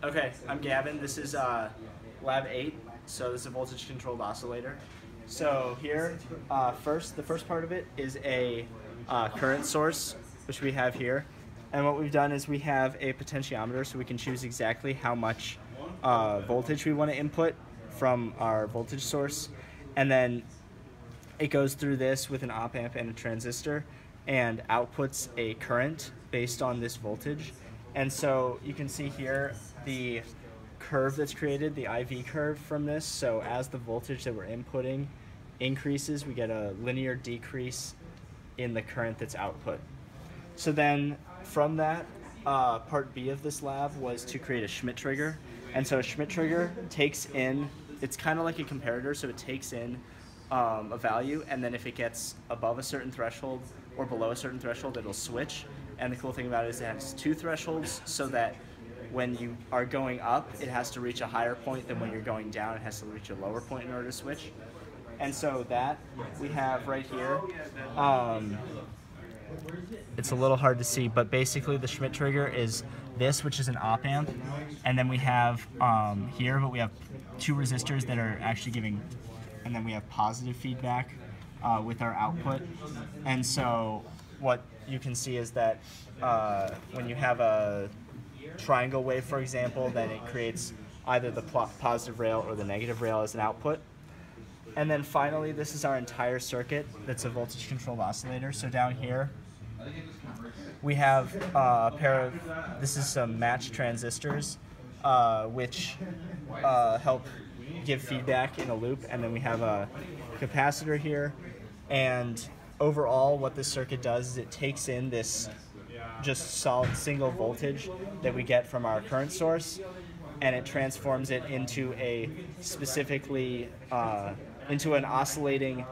Okay, I'm Gavin. This is Lab 8, so this is a voltage controlled oscillator. So here, the first part of it is a current source, which we have here. And what we've done is we have a potentiometer, so we can choose exactly how much voltage we want to input from our voltage source. And then it goes through this with an op-amp and a transistor and outputs a current based on this voltage. And so you can see here the curve that's created, the IV curve from this. So as the voltage that we're inputting increases, we get a linear decrease in the current that's output. So then from that, part B of this lab was to create a Schmitt trigger. And so a Schmitt trigger takes in, it's kind of like a comparator, so it takes in a value, and then if it gets above a certain threshold or below a certain threshold, it'll switch. And the cool thing about it is it has two thresholds, so that when you are going up, it has to reach a higher point than when you're going down. It has to reach a lower point in order to switch. And so that we have right here. It's a little hard to see, but basically the Schmitt trigger is this, which is an op-amp, and then we have here, but we have two resistors that are actually giving, and then we have positive feedback with our output. And so what you can see is that when you have a triangle wave, for example, then it creates either the positive rail or the negative rail as an output. And then finally, this is our entire circuit that's a voltage controlled oscillator. So down here, we have a pair of, this is some matched transistors, which help give feedback in a loop. And then we have a capacitor here. And overall, what this circuit does is it takes in this just solid single voltage that we get from our current source, and it transforms it into a specifically into an oscillating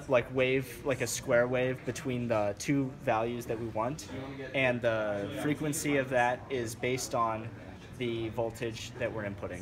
like wave, like a square wave between the two values that we want, and the frequency of that is based on the voltage that we're inputting.